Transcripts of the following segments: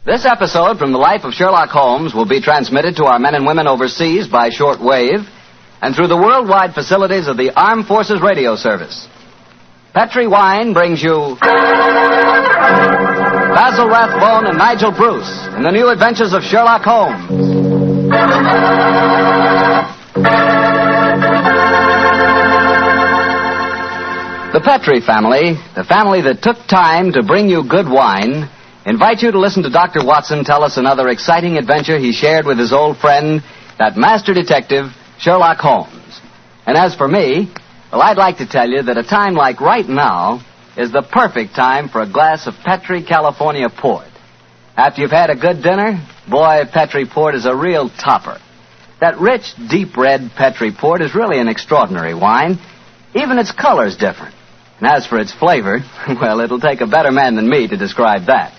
This episode from the life of Sherlock Holmes will be transmitted to our men and women overseas by short wave and through the worldwide facilities of the Armed Forces Radio Service. Petri Wine brings you Basil Rathbone and Nigel Bruce in the new Adventures of Sherlock Holmes. The Petri family, the family that took time to bring you good wine, invite you to listen to Dr. Watson tell us another exciting adventure he shared with his old friend, that master detective, Sherlock Holmes. And as for me, well, I'd like to tell you that a time like right now is the perfect time for a glass of Petri California port. After you've had a good dinner, boy, Petri port is a real topper. That rich, deep red Petri port is really an extraordinary wine. Even its color's different. And as for its flavor, well, it'll take a better man than me to describe that.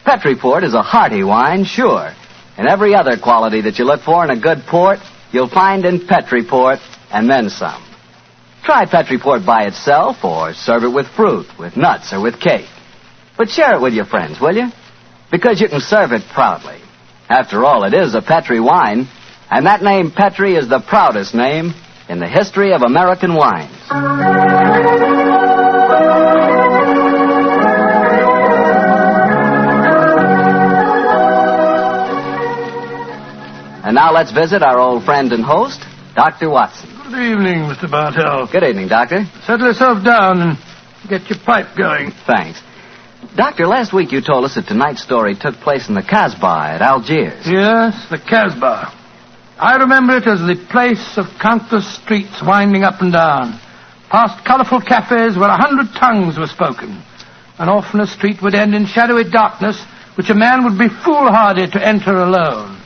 Petri port is a hearty wine, sure. And every other quality that you look for in a good port, you'll find in Petri port, and then some. Try Petri port by itself, or serve it with fruit, with nuts, or with cake. But share it with your friends, will you? Because you can serve it proudly. After all, it is a Petri wine, and that name Petri is the proudest name in the history of American wines. And now let's visit our old friend and host, Dr. Watson. Good evening, Mr. Bartell. Good evening, Doctor. Settle yourself down and get your pipe going. Thanks. Doctor, last week you told us that tonight's story took place in the Casbah at Algiers. Yes, the Casbah. I remember it as the place of countless streets winding up and down, past colorful cafes where 100 tongues were spoken. And often a street would end in shadowy darkness, which a man would be foolhardy to enter alone.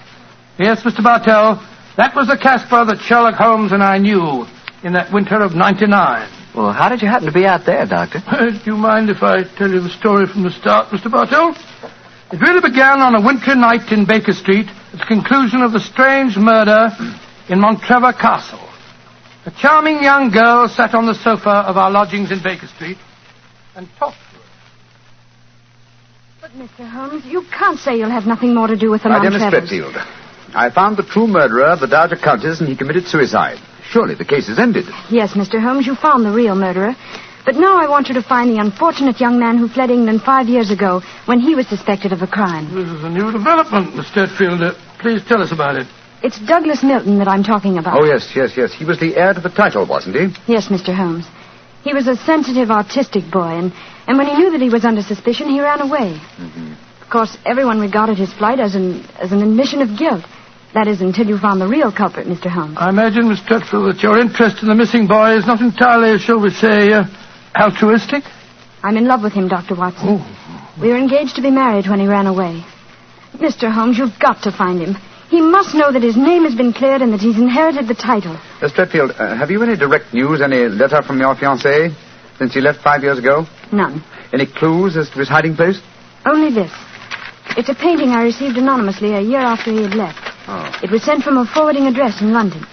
Yes, Mr. Bartell, that was the Casbah that Sherlock Holmes and I knew in that winter of '99. Well, how did you happen to be out there, Doctor? Do you mind if I tell you the story from the start, Mr. Bartell? It really began on a wintry night in Baker Street at the conclusion of the strange murder in Montrevor Castle. A charming young girl sat on the sofa of our lodgings in Baker Street and talked to us. But, Mr. Holmes, you can't say you'll have nothing more to do with the My dear Montrevors. Miss Stretfield, I found the true murderer of the Dowager Countess and he committed suicide. Surely the case is ended. Yes, Mr. Holmes, you found the real murderer. But now I want you to find the unfortunate young man who fled England 5 years ago when he was suspected of a crime. This is a new development, Miss Stretfield. Please tell us about it. It's Douglas Milton that I'm talking about. Oh, yes. He was the heir to the title, wasn't he? Yes, Mr. Holmes. He was a sensitive, artistic boy, and when he knew that he was under suspicion, he ran away. Mm-hmm. Of course, everyone regarded his flight as an admission of guilt. That is, until you found the real culprit, Mr. Holmes. I imagine, Miss Stretfield, that your interest in the missing boy is not entirely, shall we say, altruistic? I'm in love with him, Dr. Watson. Oh. We were engaged to be married when he ran away. Mr. Holmes, you've got to find him. He must know that his name has been cleared and that he's inherited the title. Miss Stretfield, have you any direct news, any letter from your fiancé since he left 5 years ago? None. Any clues as to his hiding place? Only this. It's a painting I received anonymously a year after he had left. Oh. It was sent from a forwarding address in London.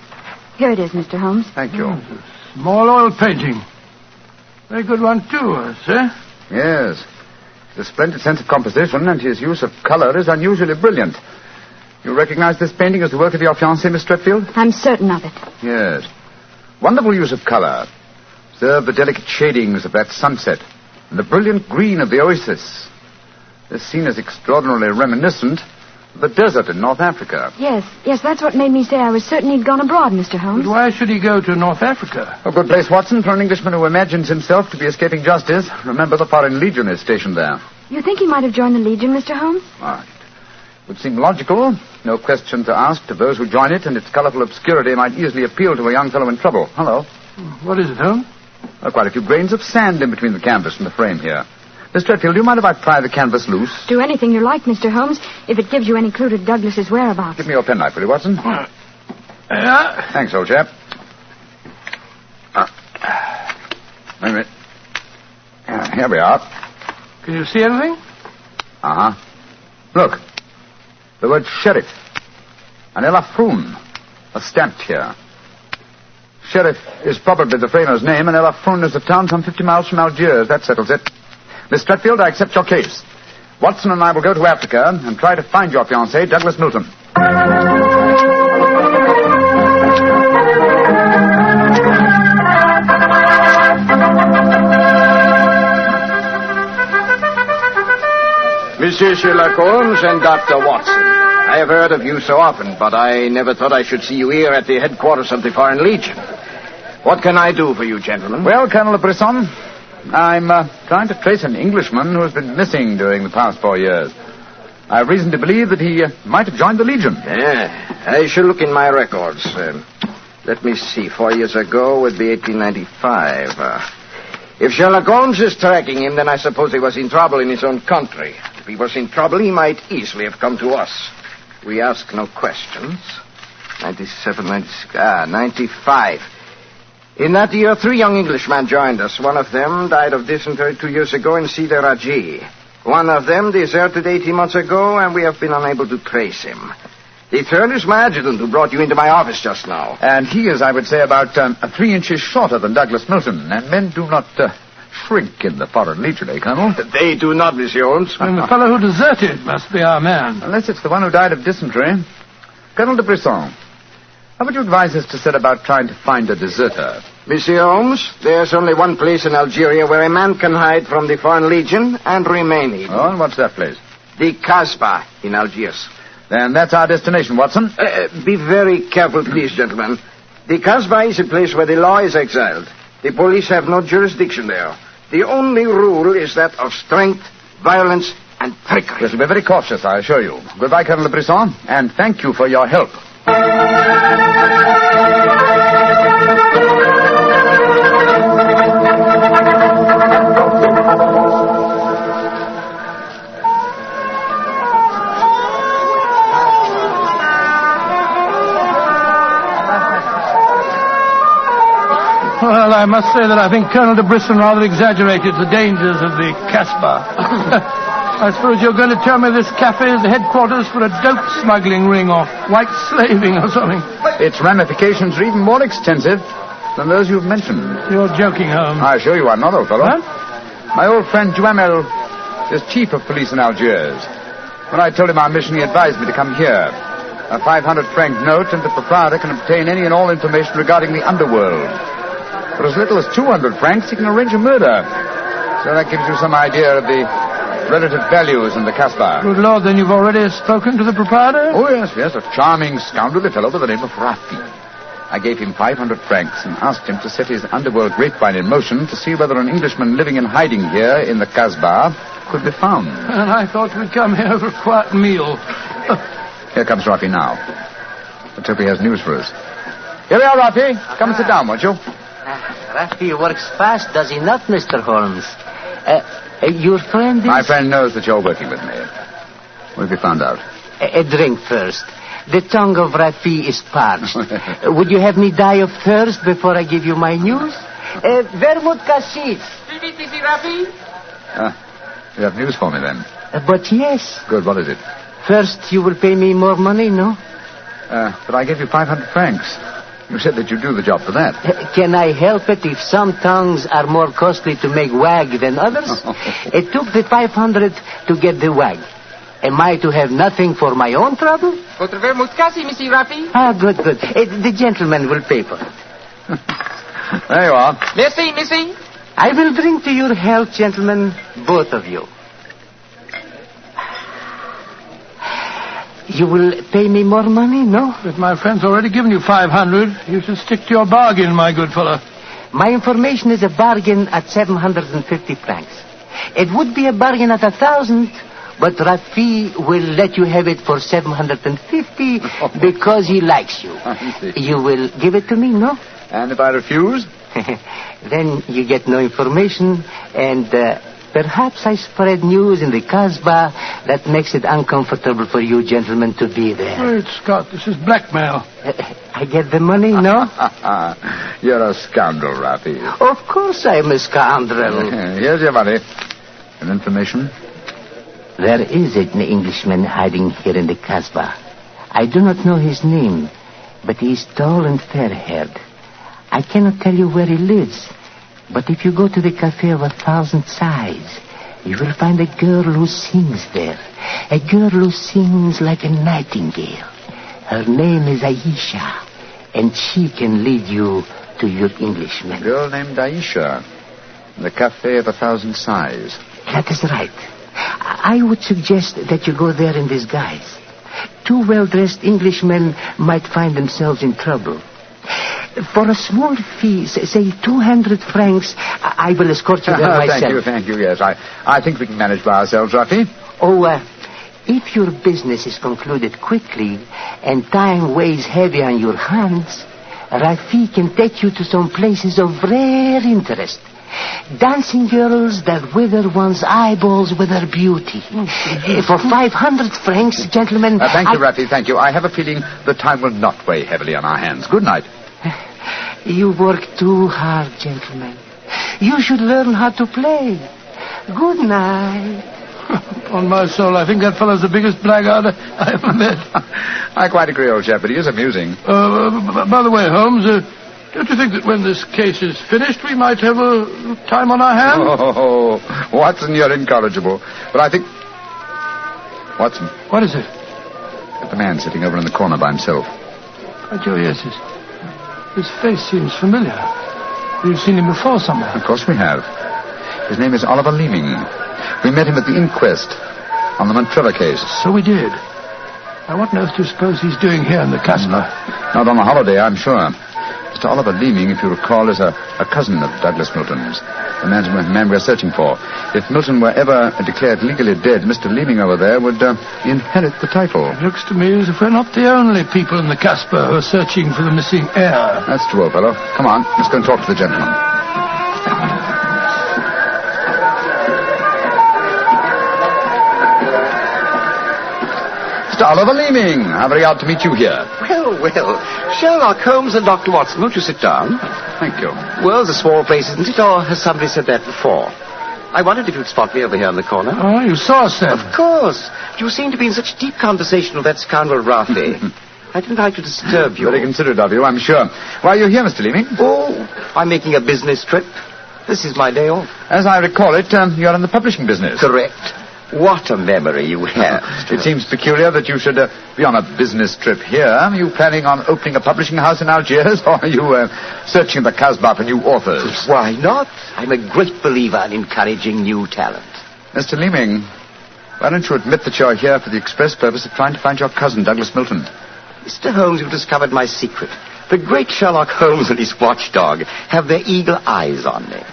Here it is, Mr. Holmes. Thank you. Small oil painting. Very good one, too, sir. Yes. His splendid sense of composition and his use of color is unusually brilliant. You recognize this painting as the work of your fiancé, Miss Stretfield? I'm certain of it. Yes. Wonderful use of color. Observe the delicate shadings of that sunset and the brilliant green of the oasis. This scene is extraordinarily reminiscent of the desert in North Africa. Yes, that's what made me say I was certain he'd gone abroad, Mr. Holmes. But why should he go to North Africa? A good place, Watson, for an Englishman who imagines himself to be escaping justice. Remember, the Foreign Legion is stationed there. You think he might have joined the Legion, Mr. Holmes? It would seem logical. No question to ask to those who join it, and its colorful obscurity might easily appeal to a young fellow in trouble. Hello. What is it, Holmes? Quite a few grains of sand in between the canvas and the frame here. Miss Stretfield, do you mind if I pry the canvas loose? Do anything you like, Mr. Holmes, if it gives you any clue to Douglas's whereabouts. Give me your penknife, will you, Watson? Yeah. Thanks, old chap. Wait a minute. Here we are. Can you see anything? Uh-huh. Look. The word sheriff. And Ella Froon are stamped here. Sheriff is probably the framer's name, and Ella Froon is the town some 50 miles from Algiers. That settles it. Miss Stretfield, I accept your case. Watson and I will go to Africa and try to find your fiancé, Douglas Milton. Monsieur Sherlock Holmes and Dr. Watson. I have heard of you so often, but I never thought I should see you here at the headquarters of the Foreign Legion. What can I do for you, gentlemen? Well, Colonel de Brisson, I'm trying to trace an Englishman who has been missing during the past 4 years. I have reason to believe that he might have joined the Legion. Yeah, I shall look in my records. Let me see. 4 years ago would be 1895. If Sherlock Holmes is tracking him, then I suppose he was in trouble in his own country. If he was in trouble, he might easily have come to us. We ask no questions. 97, 96, 95. In that year, 3 young Englishmen joined us. One of them died of dysentery 2 years ago in Cedar Raji. One of them deserted 18 months ago, and we have been unable to trace him. The third is my adjutant who brought you into my office just now. And he is, I would say, about 3 inches shorter than Douglas Milton. And men do not shrink in the Foreign Legion, eh, Colonel? They do not, Monsieur Holmes. And the fellow who deserted must be our man. Unless it's the one who died of dysentery. Colonel de Brisson, how would you advise us to set about trying to find a deserter? Monsieur Holmes, there's only one place in Algeria where a man can hide from the Foreign Legion and remain hidden. Oh, and what's that place? The Casbah in Algiers. Then that's our destination, Watson. Be very careful, please, gentlemen. The Casbah is a place where the law is exiled. The police have no jurisdiction there. The only rule is that of strength, violence, and trickery. We shall be very cautious, I assure you. Goodbye, Colonel de Brisson, and thank you for your help. Well, I must say that I think Colonel de Brisson rather exaggerated the dangers of the Casbah. I suppose you're going to tell me this cafe is the headquarters for a dope smuggling ring or white slaving or something. Its ramifications are even more extensive than those you've mentioned. You're joking, Holmes. I assure you I'm not, old fellow. What? My old friend Duhamel is chief of police in Algiers. When I told him our mission, he advised me to come here. A 500-franc note, and the proprietor can obtain any and all information regarding the underworld. For as little as 200 francs, he can arrange a murder. So that gives you some idea of the relative values in the Casbah. Good Lord, then you've already spoken to the proprietor? Oh, yes, a charming scoundrelly fellow by the name of Rafi. I gave him 500 francs and asked him to set his underworld grapevine in motion to see whether an Englishman living in hiding here in the Casbah could be found. And I thought we'd come here for a quiet meal. Here comes Rafi now. Let's hope he has news for us. Here we are, Rafi. Come and sit down, won't you? Rafi works fast, does he not, Mr. Holmes? Your friend is... My friend knows that you're working with me. What have you found out? A drink first. The tongue of Rafi is parched. Would you have me die of thirst before I give you my news? Vermouth cassis. You have news for me, then? But yes. Good, what is it? First, you will pay me more money, no? But I gave you 500 francs. You said that you'd do the job for that. Can I help it if some tongues are more costly to make wag than others? It took the 500 to get the wag. Am I to have nothing for my own trouble? Votre vermouth cassis, Monsieur Rafi. Ah, good. The gentleman will pay for it. There you are. Merci. I will drink to your health, gentlemen, both of you. You will pay me more money, no? But my friend's already given you 500. You should stick to your bargain, my good fellow. My information is a bargain at 750 francs. It would be a bargain at 1,000, but Rafi will let you have it for 750 because he likes you. You will give it to me, no? And if I refuse? Then you get no information, and perhaps I spread news in the Casbah that makes it uncomfortable for you gentlemen to be there. Wait, Scott, this is blackmail. I get the money, no? You're a scoundrel, Rafi. Of course I'm a scoundrel. Here's your money. And information? There is an Englishman hiding here in the Casbah. I do not know his name, but he is tall and fair-haired. I cannot tell you where he lives, but if you go to the cafe of 1,000 sighs, You will find a girl who sings there. A girl who sings like a nightingale. Her name is Aisha, and she can lead you to your Englishman. A girl named Aisha. The Cafe of 1,000 Sighs. That is right. I would suggest that you go there in disguise. 2 well-dressed Englishmen might find themselves in trouble. For a small fee, say 200 francs, I will escort you there myself. Thank you, yes. I think we can manage by ourselves, Rafi. If your business is concluded quickly and time weighs heavy on your hands, Rafi can take you to some places of rare interest. Dancing girls that wither one's eyeballs with their beauty. For 500 francs, gentlemen... thank you, Rafi, thank you. I have a feeling the time will not weigh heavily on our hands. Good night. You work too hard, gentlemen. You should learn how to play. Good night. On my soul, I think that fellow's the biggest blackguard I ever met. I quite agree, old chap, but he is amusing. By the way, Holmes, don't you think that when this case is finished, we might have a time on our hands? Oh, Watson, you're incorrigible. But I think... Watson. What is it? The man sitting over in the corner by himself. By Joe, yes, his face seems familiar. We've seen him before somewhere. Of course we have. His name is Oliver Leeming. We met him at the inquest on the Montrevor case. So we did. Now, what on earth do you suppose he's doing here in the Casbah? Not on a holiday, I'm sure. Mr. Oliver Leeming, if you recall, is a cousin of Douglas Milton's, the man we're searching for. If Milton were ever declared legally dead, Mr. Leeming over there would inherit the title. It looks to me as if we're not the only people in the Casbah who are searching for the missing heir. That's true, old fellow. Come on, let's go and talk to the gentleman. Mr. Oliver Leeming, how very odd to meet you here. Well, Sherlock Holmes and Dr. Watson, won't you sit down? Thank you. Well, it's a small place, isn't it? Or has somebody said that before? I wondered if you'd spot me over here in the corner. Oh, you saw us then? Of course. You seem to be in such deep conversation with that scoundrel Rafi. I didn't like to disturb you. Very considerate of you, I'm sure. Why are you here, Mr. Leeming? Oh, I'm making a business trip. This is my day off. As I recall it, you're in the publishing business. Correct. What a memory you have. It seems peculiar that you should be on a business trip here. Are you planning on opening a publishing house in Algiers, or are you searching the Casbah for new authors? Why not? I'm a great believer in encouraging new talent. Mr. Leeming, why don't you admit that you're here for the express purpose of trying to find your cousin, Douglas Milton? Mr. Holmes, you've discovered my secret. The great Sherlock Holmes and his watchdog have their eagle eyes on me.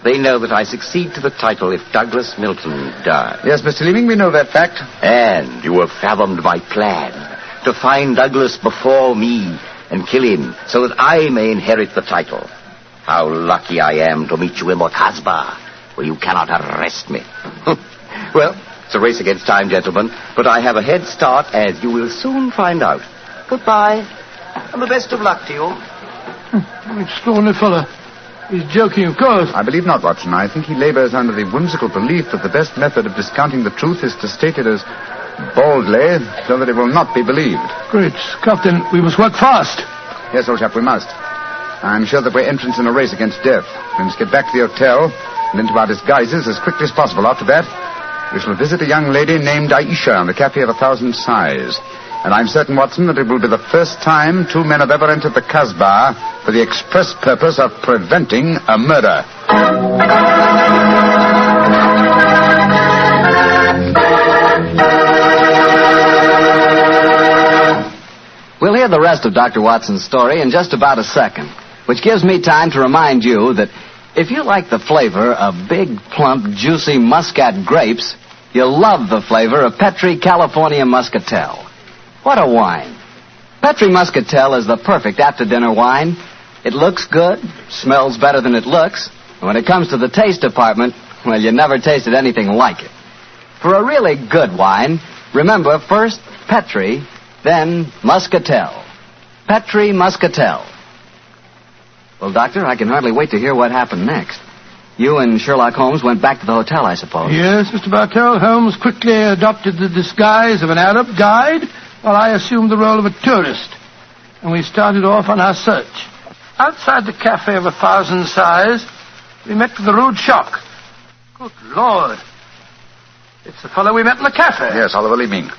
They know that I succeed to the title if Douglas Milton dies. Yes, Mr. Leeming, we know that fact. And you have fathomed my plan to find Douglas before me and kill him so that I may inherit the title. How lucky I am to meet you in the Casbah, where you cannot arrest me. Well, it's a race against time, gentlemen, but I have a head start, as you will soon find out. Goodbye, and the best of luck to you. Extraordinary fellow. He's joking, of course. I believe not, Watson. I think he labors under the whimsical belief that the best method of discounting the truth is to state it as boldly, so that it will not be believed. Great Scott, then we must work fast. Yes, old chap, we must. I'm sure that we're entrants in a race against death. We must get back to the hotel and into our disguises as quickly as possible. After that, we shall visit a young lady named Aisha in the Cafe of 1,000 Sighs. And I'm certain, Watson, that it will be the first time 2 men have ever entered the Casbah for the express purpose of preventing a murder. We'll hear the rest of Dr. Watson's story in just about a second, which gives me time to remind you that if you like the flavor of big, plump, juicy Muscat grapes, you'll love the flavor of Petri California Muscatel. What a wine. Petri Muscatel is the perfect after-dinner wine. It looks good, smells better than it looks, and when it comes to the taste department, well, you never tasted anything like it. For a really good wine, remember first Petri, then Muscatel. Petri Muscatel. Well, Doctor, I can hardly wait to hear what happened next. You and Sherlock Holmes went back to the hotel, I suppose. Yes, Mr. Bartell. Holmes quickly adopted the disguise of an Arab guide, while I assumed the role of a tourist, and we started off on our search. Outside the Cafe of 1,000 Sighs, we met with a rude shock. Good Lord. It's the fellow we met in the cafe. Yes, Oliver Leeming,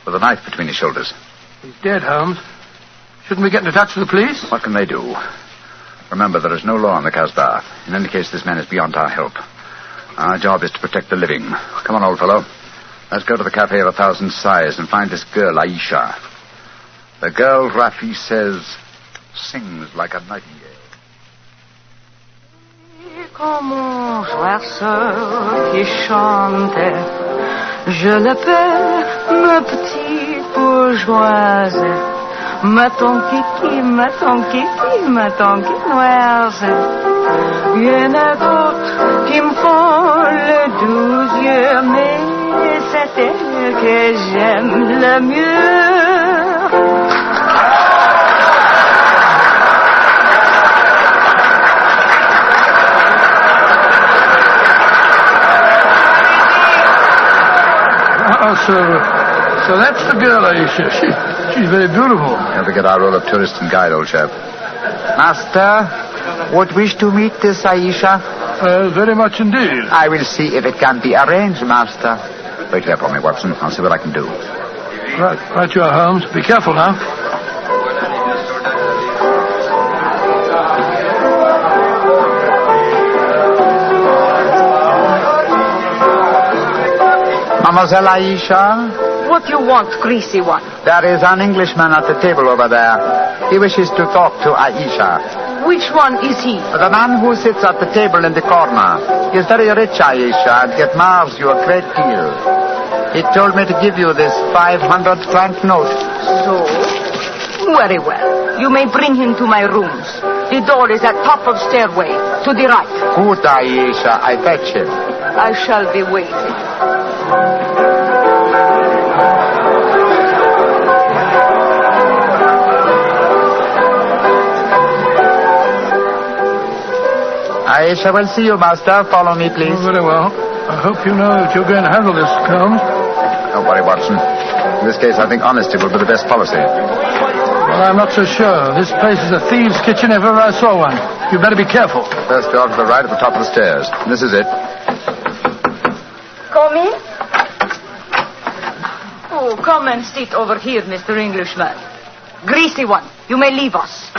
with a knife between his shoulders. He's dead, Holmes. Shouldn't we get into touch with the police? What can they do? Remember, there is no law in the Casbah. In any case, this man is beyond our help. Our job is to protect the living. Come on, old fellow. Let's go to the Cafe of 1,000 Sighs and find this girl, Aisha. The girl, Rafi says, sings like a nightingale. Comme un oiseau qui chante, je l'appelle ma petite bourgeoise, ma ton kiki, ma ton kiki, ma ton kinoise. Il y en a d'autres qui me font le doux yeux, mais c'est elle que j'aime le mieux. So that's the girl, Aisha. She's very beautiful. Don't forget our role of tourist and guide, old chap. Master, would wish to meet this Aisha? Very much indeed. I will see if it can be arranged, Master. Wait here for me, Watson. I'll see what I can do. Right you are, Holmes. Be careful now. Mademoiselle Aisha? What you want, greasy one? There is an Englishman at the table over there. He wishes to talk to Aisha. Which one is he? The man who sits at the table in the corner. He is very rich, Aisha, and he admires you a great deal. He told me to give you this 500-franc note. So? Very well. You may bring him to my rooms. The door is at top of stairway, to the right. Good, Aisha. I fetch him. I shall be waiting. Aisha will see you, Master. Follow me, please. Oh, very well. I hope you know that you're going to handle this, Holmes. Don't worry, Watson. In this case, I think honesty will be the best policy. Well, I'm not so sure. This place is a thieves' kitchen if ever I saw one. You better be careful. First door to the right at the top of the stairs. This is it. Come in. Oh, come and sit over here, Mr. Englishman. Greasy one, you may leave us.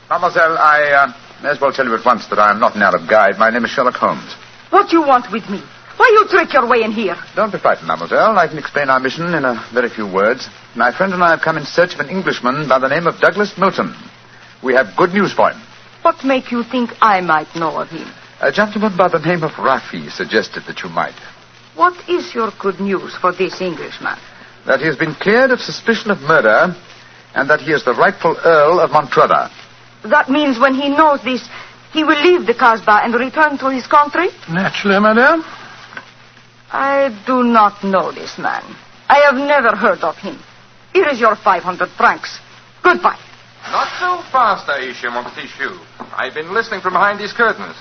Mademoiselle, I may as well tell you at once that I am not an Arab guide. My name is Sherlock Holmes. What do you want with me? Why you trick your way in here? Don't be frightened, mademoiselle. I can explain our mission in a very few words. My friend and I have come in search of an Englishman by the name of Douglas Milton. We have good news for him. What make you think I might know of him? A gentleman by the name of Rafi suggested that you might. What is your good news for this Englishman? That he has been cleared of suspicion of murder and that he is the rightful Earl of Montreal. That means when he knows this, he will leave the Casbah and return to his country? Naturally, madame. I do not know this man. I have never heard of him. Here is your 500 francs. Goodbye. Not so fast, Aisha, mon petit chou. I've been listening from behind these curtains.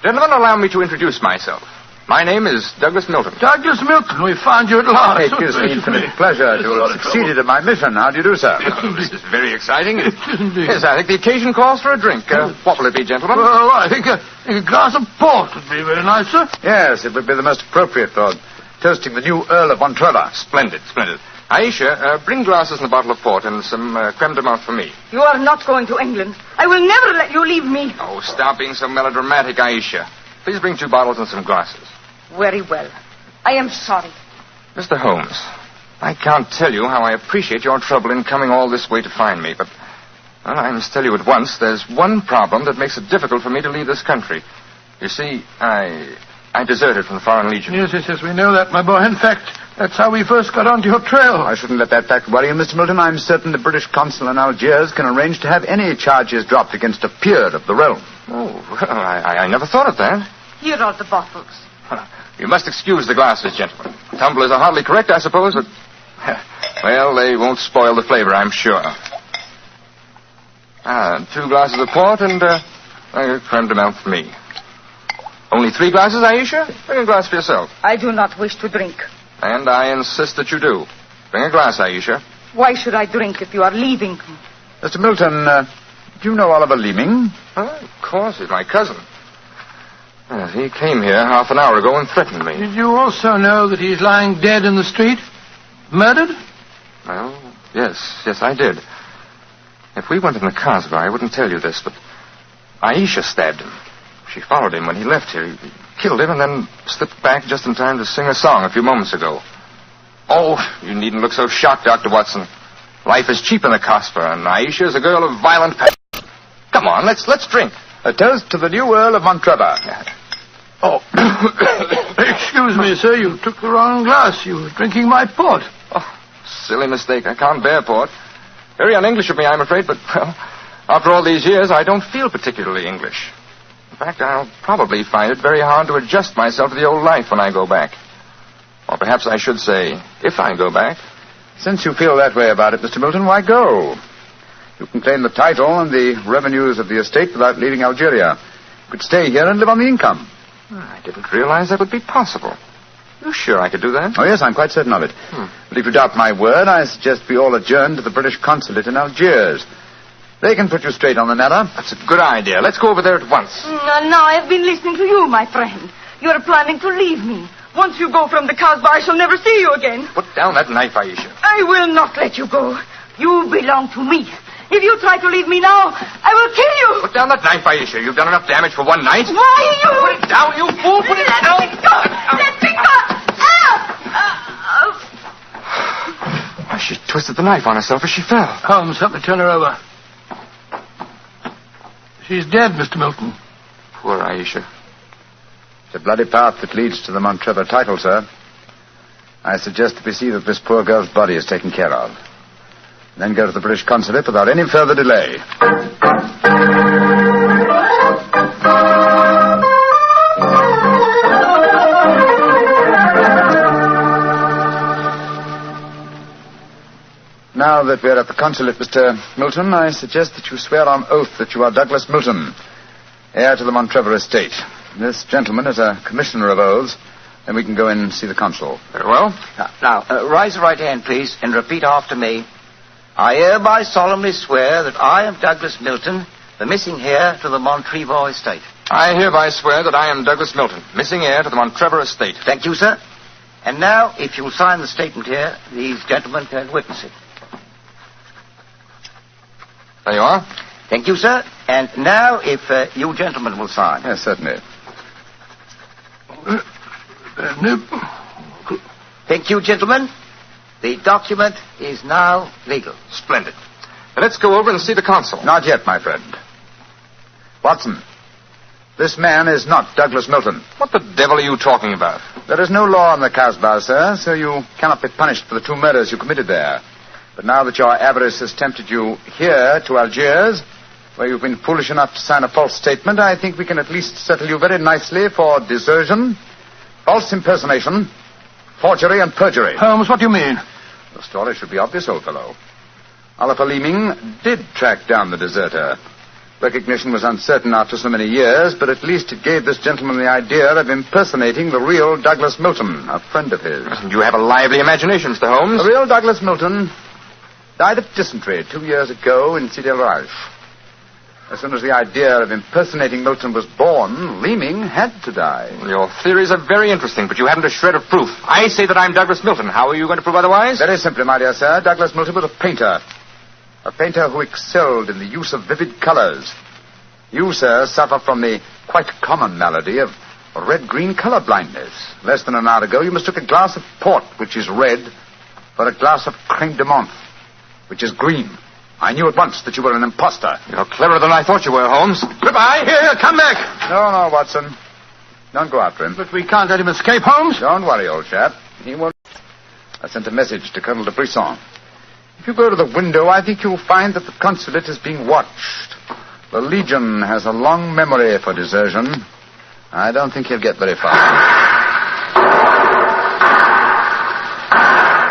Gentlemen, allow me to introduce myself. My name is Douglas Milton. Douglas Milton, we found you at last. It gives me infinite pleasure to have succeeded in my mission. How do you do, sir? This is very exciting. Yes, I think the occasion calls for a drink. What will it be, gentlemen? Well, I think a glass of port would be very nice, sir. Yes, it would be the most appropriate for toasting the new Earl of Montreal. Splendid, splendid. Aisha, bring glasses and a bottle of port and some creme de menthe for me. You are not going to England. I will never let you leave me. Oh, stop being so melodramatic, Aisha. Please bring 2 bottles and some glasses. Very well. I am sorry. Mr. Holmes, I can't tell you how I appreciate your trouble in coming all this way to find me, but well, I must tell you at once, there's one problem that makes it difficult for me to leave this country. You see, I deserted from the Foreign Legion. Yes, we know that, my boy. In fact, that's how we first got onto your trail. I shouldn't let that fact worry you, Mr. Milton. I'm certain the British consul in Algiers can arrange to have any charges dropped against a peer of the realm. Oh, well, I never thought of that. Here are the bottles. You must excuse the glasses, gentlemen. Tumblers are hardly correct, I suppose, but... well, they won't spoil the flavor, I'm sure. 2 glasses of port and a creme de menthe for me. Only 3 glasses, Aisha? Bring a glass for yourself. I do not wish to drink. And I insist that you do. Bring a glass, Aisha. Why should I drink if you are leaving? Mr. Milton, do you know Oliver Leeming? Oh, of course, he's my cousin. Yes, he came here half an hour ago and threatened me. Did you also know that he's lying dead in the street? Murdered? Well, yes, I did. If we went in the Kasbah, I wouldn't tell you this, but Aisha stabbed him. She followed him when he left here. He killed him and then slipped back just in time to sing a song a few moments ago. Oh, you needn't look so shocked, Dr. Watson. Life is cheap in the Kasbah, and Aisha is a girl of violent passion. Come on, let's drink. A toast to the new Earl of Montrevor. Oh, excuse me, sir. You took the wrong glass. You were drinking my port. Oh, silly mistake. I can't bear port. Very un-English of me, I'm afraid, but, well, after all these years, I don't feel particularly English. In fact, I'll probably find it very hard to adjust myself to the old life when I go back. Or perhaps I should say, if I go back. Since you feel that way about it, Mr. Milton, why go? You can claim the title and the revenues of the estate without leaving Algeria. You could stay here and live on the income. I didn't realize that would be possible. You sure I could do that? Oh, yes, I'm quite certain of it. But if you doubt my word, I suggest we all adjourn to the British consulate in Algiers. They can put you straight on the matter. That's a good idea. Let's go over there at once. Now I've been listening to you, my friend. You're planning to leave me. Once you go from the Kasbah, I shall never see you again. Put down that knife, Aisha. I will not let you go. You belong to me. If you try to leave me now, I will kill you. Put down that knife, Aisha. You've done enough damage for one night. Why you? Put it down, you fool. Put it down. Let me go. Let me go. Why, she twisted the knife on herself as she fell. Holmes, help me turn her over. She's dead, Mr. Milton. Poor Aisha. It's a bloody path that leads to the Montrevor title, sir. I suggest that we see that this poor girl's body is taken care of. Then go to the British consulate without any further delay. Now that we're at the consulate, Mr. Milton, I suggest that you swear on oath that you are Douglas Milton, heir to the Montrevor estate. This gentleman is a commissioner of oaths. Then we can go in and see the consul. Very well. Now, raise your right hand, please, and repeat after me. I hereby solemnly swear that I am Douglas Milton, the missing heir to the Montrevor estate. I hereby swear that I am Douglas Milton, missing heir to the Montrevor estate. Thank you, sir. And now, if you'll sign the statement here, these gentlemen can witness it. There you are. Thank you, sir. And now, if you gentlemen will sign. Yes, certainly. Thank you, gentlemen. The document is now legal. Splendid. Now let's go over and see the consul. Not yet, my friend. Watson, this man is not Douglas Milton. What the devil are you talking about? There is no law in the Kasbah, sir, so you cannot be punished for the 2 murders you committed there. But now that your avarice has tempted you here to Algiers, where you've been foolish enough to sign a false statement, I think we can at least settle you very nicely for desertion, false impersonation, forgery, and perjury. Holmes, what do you mean? The story should be obvious, old fellow. Oliver Leeming did track down the deserter. Recognition was uncertain after so many years, but at least it gave this gentleman the idea of impersonating the real Douglas Milton, a friend of his. You have a lively imagination, Mr. Holmes. The real Douglas Milton died of dysentery 2 years ago in Sidi El Raj. As soon as the idea of impersonating Milton was born, Leeming had to die. Your theories are very interesting, but you haven't a shred of proof. I say that I'm Douglas Milton. How are you going to prove otherwise? Very simply, my dear sir. Douglas Milton was a painter. A painter who excelled in the use of vivid colors. You, sir, suffer from the quite common malady of red-green color blindness. Less than an hour ago, you mistook a glass of port, which is red, for a glass of creme de menthe, which is green. I knew at once that you were an imposter. You're cleverer than I thought you were, Holmes. Goodbye. Here, come back. No, Watson. Don't go after him. But we can't let him escape, Holmes. Don't worry, old chap. He won't. I sent a message to Colonel de Brisson. If you go to the window, I think you'll find that the consulate is being watched. The Legion has a long memory for desertion. I don't think he'll get very far.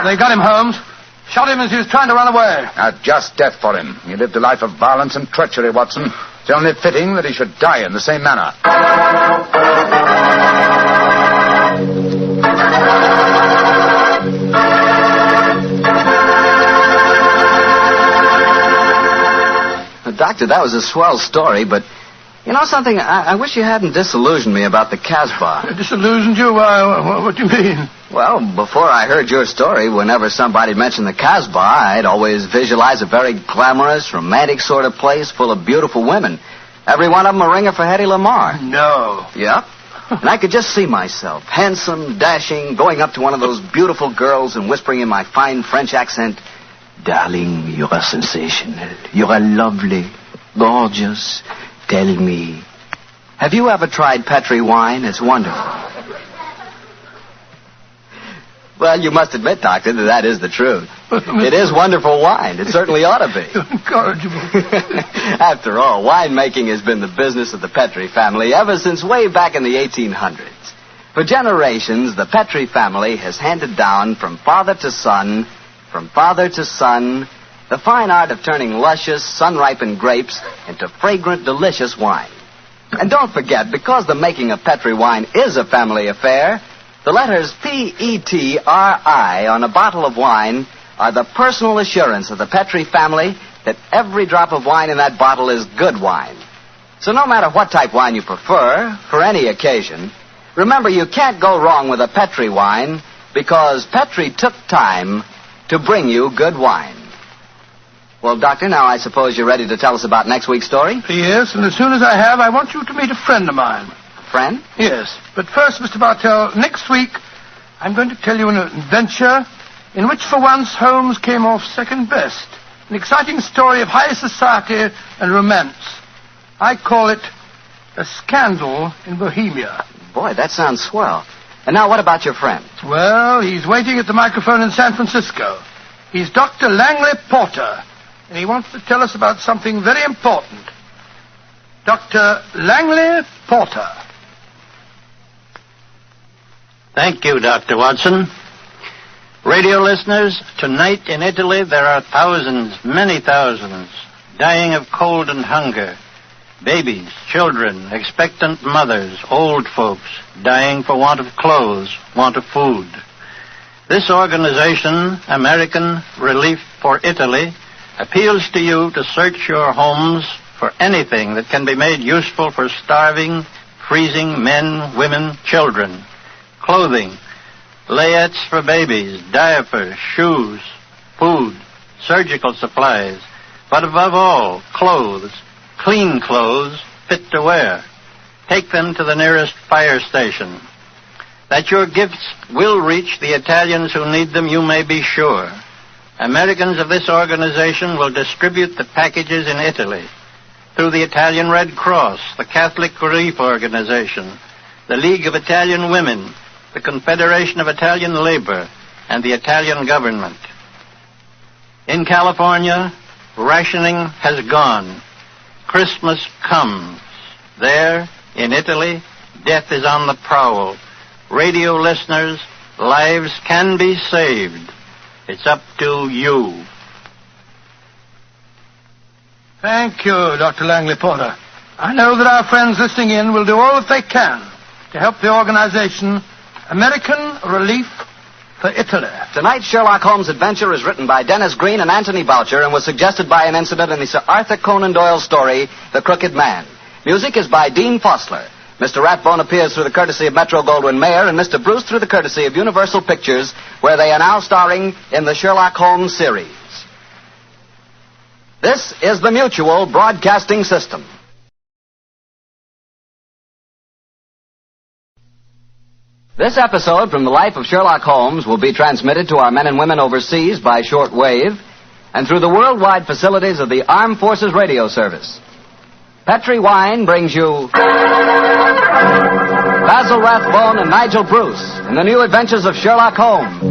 They got him, Holmes. Shot him as he was trying to run away. A just death for him. He lived a life of violence and treachery, Watson. It's only fitting that he should die in the same manner. Doctor, that was a swell story, but You know something? I wish you hadn't disillusioned me about the Casbah. Disillusioned you? What do you mean? Well, before I heard your story, whenever somebody mentioned the Casbah, I'd always visualize a very glamorous, romantic sort of place full of beautiful women. Every one of them a ringer for Hedy Lamarr. No. Yep. And I could just see myself, handsome, dashing, going up to one of those beautiful girls and whispering in my fine French accent, "Darling, you are sensational. You are lovely, gorgeous. Tell me, have you ever tried Petri wine? It's wonderful." Well, you must admit, Doctor, that is the truth. It is wonderful wine. It certainly ought to be. Incorrigible. After all, winemaking has been the business of the Petri family ever since way back in the 1800s. For generations, the Petri family has handed down from father to son, the fine art of turning luscious, sun-ripened grapes into fragrant, delicious wine. And don't forget, because the making of Petri wine is a family affair, the letters P-E-T-R-I on a bottle of wine are the personal assurance of the Petri family that every drop of wine in that bottle is good wine. So no matter what type wine you prefer, for any occasion, remember you can't go wrong with a Petri wine because Petri took time to bring you good wine. Well, Doctor, now I suppose you're ready to tell us about next week's story? Yes, and as soon as I have, I want you to meet a friend of mine. Friend? Yes, but first, Mr. Bartell, next week I'm going to tell you an adventure in which for once Holmes came off second best. An exciting story of high society and romance. I call it A Scandal in Bohemia. Boy, that sounds swell. And now what about your friend? Well, he's waiting at the microphone in San Francisco. He's Dr. Langley Porter, and he wants to tell us about something very important. Dr. Langley Porter. Thank you, Dr. Watson. Radio listeners, tonight in Italy there are thousands, many thousands, dying of cold and hunger. Babies, children, expectant mothers, old folks, dying for want of clothes, want of food. This organization, American Relief for Italy, appeals to you to search your homes for anything that can be made useful for starving, freezing men, women, children. Clothing, layettes for babies, diapers, shoes, food, surgical supplies, but above all, clothes, clean clothes, fit to wear. Take them to the nearest fire station. That your gifts will reach the Italians who need them, you may be sure. Americans of this organization will distribute the packages in Italy through the Italian Red Cross, the Catholic Relief Organization, the League of Italian Women, the Confederation of Italian Labor, and the Italian government. In California, rationing has gone. Christmas comes. There, in Italy, death is on the prowl. Radio listeners, lives can be saved. It's up to you. Thank you, Dr. Langley Porter. I know that our friends listening in will do all that they can to help the organization American Relief for Italy. Tonight's Sherlock Holmes adventure is written by Dennis Green and Anthony Boucher and was suggested by an incident in the Sir Arthur Conan Doyle story, The Crooked Man. Music is by Dean Fossler. Mr. Rathbone appears through the courtesy of Metro-Goldwyn-Mayer and Mr. Bruce through the courtesy of Universal Pictures, where they are now starring in the Sherlock Holmes series. This is the Mutual Broadcasting System. This episode from the life of Sherlock Holmes will be transmitted to our men and women overseas by short wave and through the worldwide facilities of the Armed Forces Radio Service. Petri Wine brings you Basil Rathbone and Nigel Bruce in the new adventures of Sherlock Holmes.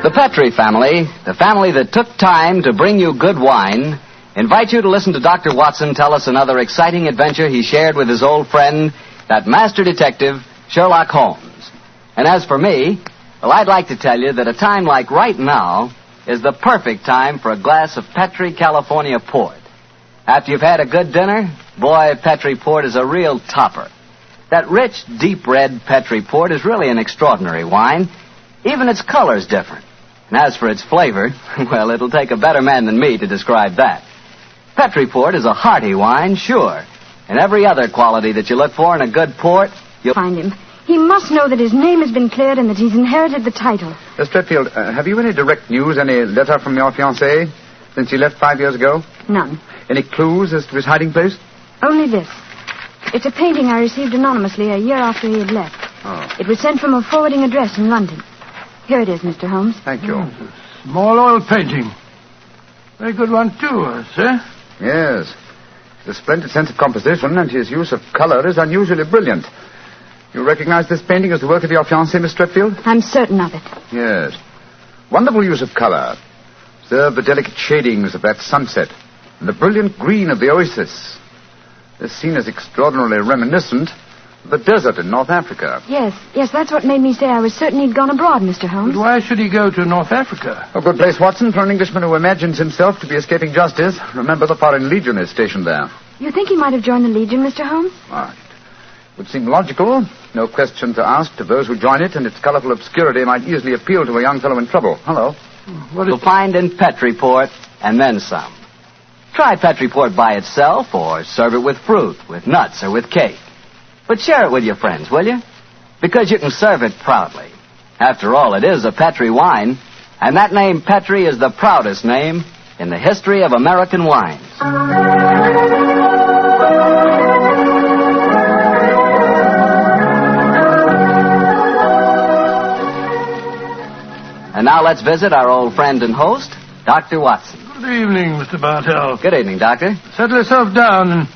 The Petri family, the family that took time to bring you good wine, invite you to listen to Dr. Watson tell us another exciting adventure he shared with his old friend, that master detective, Sherlock Holmes. And as for me, well, I'd like to tell you that a time like right now is the perfect time for a glass of Petri California port. After you've had a good dinner, boy, Petri port is a real topper. That rich, deep red Petri port is really an extraordinary wine. Even its color's different. And as for its flavor, well, it'll take a better man than me to describe that. Petri Port is a hearty wine, sure. And every other quality that you look for in a good port, you'll Find him. He must know that his name has been cleared and that he's inherited the title. Miss Stretfield, have you any direct news, any letter from your fiancé since he left 5 years ago? None. Any clues as to his hiding place? Only this. It's a painting I received anonymously a year after he had left. Oh. It was sent from a forwarding address in London. Here it is, Mr. Holmes. Thank you. Small oil painting. Very good one, too, sir. Yes. The splendid sense of composition and his use of color is unusually brilliant. You recognize this painting as the work of your fiancé, Miss Stretfield? I'm certain of it. Yes. Wonderful use of color. Observe the delicate shadings of that sunset and the brilliant green of the oasis. This scene is extraordinarily reminiscent of the desert in North Africa. Yes, that's what made me say I was certain he'd gone abroad, Mr. Holmes. But why should he go to North Africa? A good place, Watson, for an Englishman who imagines himself to be escaping justice. Remember, the Foreign Legion is stationed there. You think he might have joined the Legion, Mr. Holmes? It would seem logical. No questions are asked of those who join it, and its colorful obscurity might easily appeal to a young fellow in trouble. Hello. What You'll find in Petri Port, and then some. Try Petri Port by itself, or serve it with fruit, with nuts, or with cake. But share it with your friends, will you? Because you can serve it proudly. After all, it is a Petri wine, and that name Petri is the proudest name in the history of American wines. And now let's visit our old friend and host, Dr. Watson. Good evening, Mr. Bartell. Good evening, Doctor. Settle yourself down and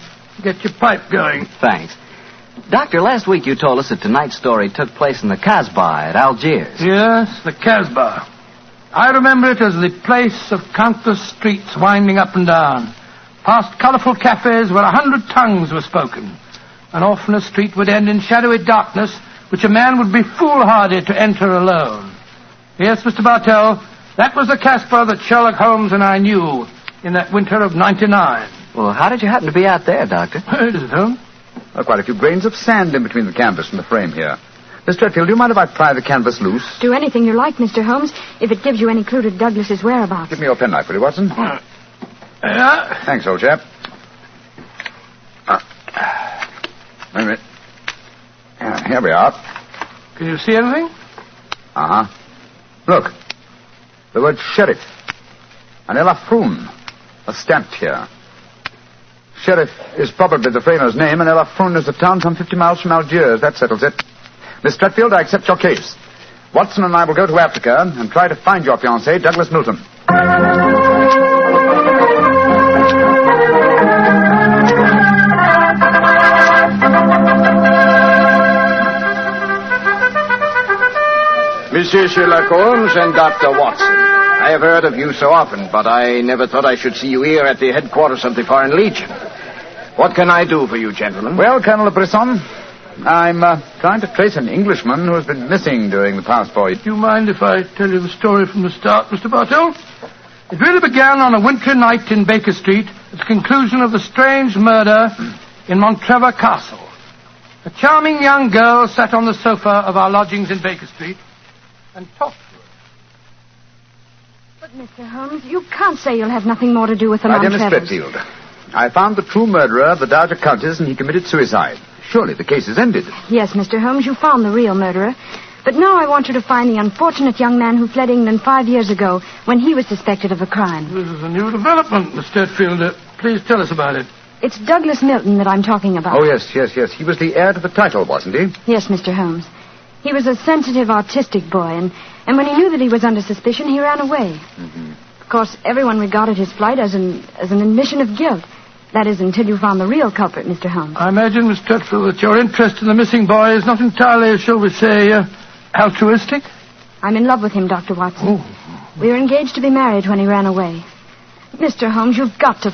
get your pipe going. Thanks. Doctor, last week you told us that tonight's story took place in the Casbah at Algiers. Yes, the Casbah. I remember it as the place of countless streets winding up and down, past colorful cafes where 100 tongues were spoken. And often a street would end in shadowy darkness, which a man would be foolhardy to enter alone. Yes, Mr. Bartell, that was the Casbah that Sherlock Holmes and I knew in that winter of '99. Well, how did you happen to be out there, Doctor? Is it, Holmes? Quite a few grains of sand in between the canvas and the frame here. Miss Stretfield, do you mind if I pry the canvas loose? Do anything you like, Mr. Holmes, if it gives you any clue to Douglas's whereabouts. Give me your penknife, will you, Watson? Yeah. Thanks, old chap. Wait a minute. Here we are. Can you see anything? Uh-huh. Look. The word sheriff. And Elafroun. A stamped here. Sheriff is probably the framer's name, and Elafroun is a town some 50 miles from Algiers. That settles it. Miss Stretfield, I accept your case. Watson and I will go to Africa and try to find your fiancé, Douglas Milton. Monsieur Sherlock Holmes and Dr. Watson. I have heard of you so often, but I never thought I should see you here at the headquarters of the Foreign Legion. What can I do for you, gentlemen? Well, Colonel Brisson, I'm trying to trace an Englishman who has been missing during the past 4 years. Do you mind if I tell you the story from the start, Mr. Bartell? It really began on a wintry night in Baker Street at the conclusion of the strange murder in Montrevor Castle. A charming young girl sat on the sofa of our lodgings in Baker Street and talked to us. But, Mr. Holmes, you can't say you'll have nothing more to do with the My dear Miss Montrevors. Stretfield, I found the true murderer of the Dowager Countess, and he committed suicide. Surely the case is ended. Yes, Mr. Holmes, you found the real murderer. But now I want you to find the unfortunate young man who fled England 5 years ago when he was suspected of a crime. This is a new development, Miss Stretfield. Please tell us about it. It's Douglas Milton that I'm talking about. Oh, yes. He was the heir to the title, wasn't he? Yes, Mr. Holmes. He was a sensitive, artistic boy, and when he knew that he was under suspicion, he ran away. Mm-hmm. Of course, everyone regarded his flight as an admission of guilt. That is, until you found the real culprit, Mr. Holmes. I imagine, Miss Stretfield, that your interest in the missing boy is not entirely, shall we say, altruistic? I'm in love with him, Dr. Watson. Oh. We were engaged to be married when he ran away. Mr. Holmes, you've got to